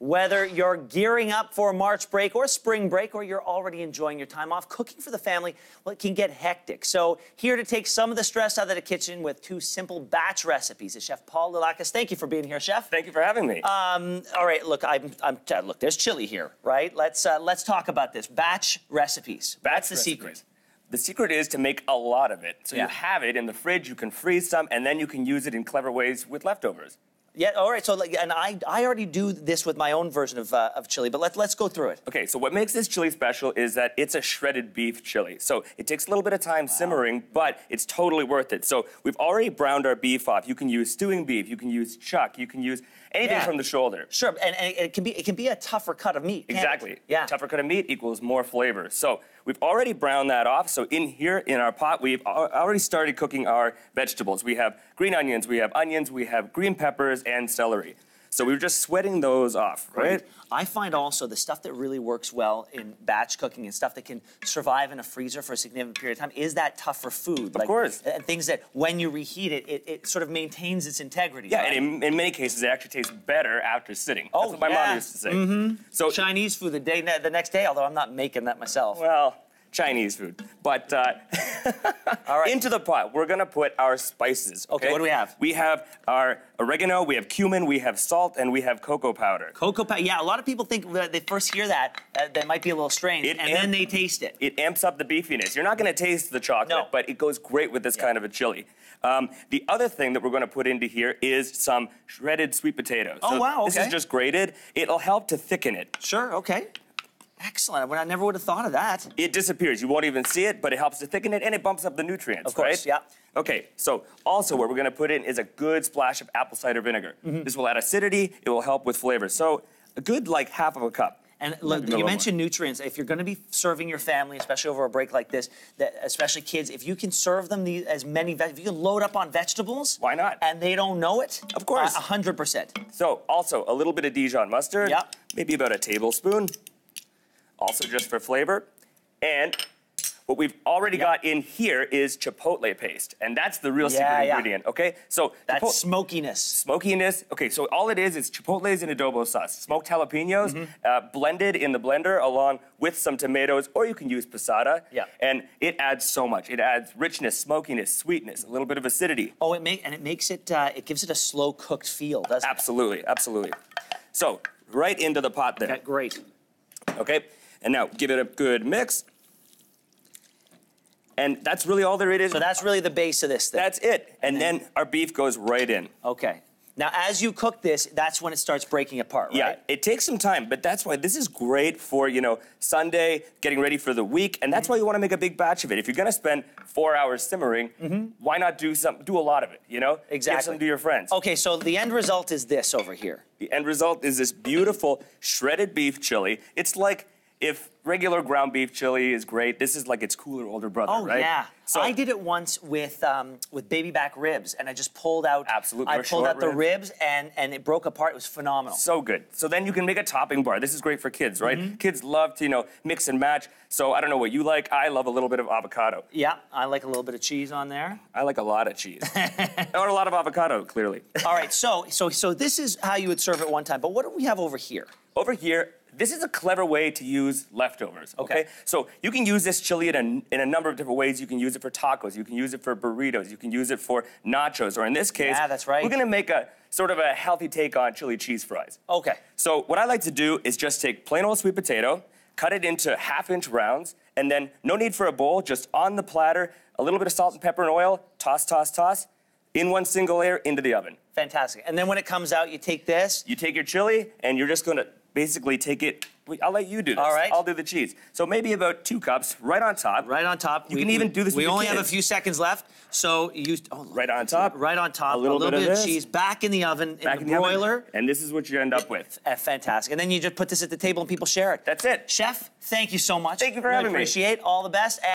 Whether you're gearing up for March break or spring break, or you're already enjoying your time off, cooking for the family, well, it can get hectic. So here to take some of the stress out of the kitchen with 2 simple batch recipes is Chef Paul Lillakas. Thank you for being here, Chef. Thank you for having me. All right, look, look, there's chili here, right? Let's talk about this. Batch recipes. That's the secret. The secret is to make a lot of it. So you have it in the fridge, you can freeze some, and then you can use it in clever ways with leftovers. Yeah, all right, so and I already do this with my own version of chili, but let's go through it. Okay, so what makes this chili special is that it's a shredded beef chili. So it takes a little bit of time simmering, but it's totally worth it. So we've already browned our beef off. You can use stewing beef, you can use chuck, you can use anything from the shoulder. Sure, and it can be a tougher cut of meat. Exactly. Yeah. Tougher cut of meat equals more flavor. So we've already browned that off. So in here, in our pot, we've already started cooking our vegetables. We have green onions, we have green peppers, and celery. So we're just sweating those off, right? I find also the stuff that really works well in batch cooking and stuff that can survive in a freezer for a significant period of time is that tougher food. Of course. And things that when you reheat it, it sort of maintains its integrity. Yeah, right? and in many cases, it actually tastes better after sitting. That's what my mom used to say. Mm-hmm. So Chinese food the next day, although I'm not making that myself. Well, Chinese food. But all right. Into the pot, we're gonna put our spices. Okay, what do we have? We have our oregano, we have cumin, we have salt, and we have cocoa powder. Cocoa powder, yeah, a lot of people think that they first hear that, that might be a little strange, and then they taste it. It amps up the beefiness. You're not gonna taste the chocolate, but it goes great with this kind of a chili. The other thing that we're gonna put into here is some shredded sweet potatoes. Oh, wow, okay. This is just grated. It'll help to thicken it. Sure, okay. Excellent. I never would have thought of that. It disappears. You won't even see it, but it helps to thicken it, and it bumps up the nutrients, of course, right? Yeah. Okay, so also what we're going to put in is a good splash of apple cider vinegar. This will add acidity. It will help with flavor. So a good, like, half of a cup. And look, you mentioned nutrients. If you're going to be serving your family, especially over a break like this, especially kids, if you can serve them as many, if you can load up on vegetables. Why not? And they don't know it. Of course. 100%. So also a little bit of Dijon mustard. Yep. Maybe about a tablespoon. Also just for flavor. And what we've already got in here is chipotle paste. And that's the real secret ingredient, okay? So that's smokiness. Smokiness. Okay, so all it is chipotles and adobo sauce. Smoked jalapenos, blended in the blender along with some tomatoes, or you can use passata. Yeah. And it adds so much. It adds richness, smokiness, sweetness, a little bit of acidity. Oh, it makes it, it gives it a slow cooked feel, doesn't it? Absolutely, absolutely. So right into the pot there. Okay, great. Okay. And now give it a good mix. And that's really all there is. So that's really the base of this thing. That's it. And then our beef goes right in. Okay. Now, as you cook this, that's when it starts breaking apart, right? Yeah, it takes some time, but that's why this is great for, Sunday, getting ready for the week, and that's why you want to make a big batch of it. If you're going to spend 4 hours simmering, why not do a lot of it, Exactly. Give some to your friends. Okay, so the end result is this over here. The end result is this beautiful shredded beef chili. It's like if regular ground beef chili is great, this is like its cooler older brother, right? Oh, yeah. So I did it once with baby back ribs, and I just pulled out. Absolutely. I pulled out the ribs, and it broke apart. It was phenomenal. So good. So then you can make a topping bar. This is great for kids, right? Kids love to, mix and match. So I don't know what you like. I love a little bit of avocado. Yeah, I like a little bit of cheese on there. I like a lot of cheese. Or a lot of avocado, clearly. All right. So this is how you would serve it one time. But what do we have over here? Over here, this is a clever way to use leftovers, okay? So you can use this chili in a number of different ways. You can use it for tacos. You can use it for burritos. You can use it for nachos. Or in this case, that's right. We're going to make a sort of a healthy take on chili cheese fries. Okay. So what I like to do is just take plain old sweet potato, cut it into half-inch rounds, and then no need for a bowl, just on the platter, a little bit of salt and pepper and oil, toss, toss, toss, in one single layer into the oven. Fantastic. And then when it comes out, you take this. You take your chili, and you're just going to basically take it. I'll let you do this. All right. I'll do the cheese. So maybe about 2 cups, right on top. Right on top. You can even do this with We your only kids. have a few seconds left, so right on top. Right on top. A little bit of cheese. Back in the oven, in the broiler. And this is what you end up with. Fantastic. And then you just put this at the table and people share it. That's it. Chef, thank you so much. Thank you for having me. Appreciate. All the best.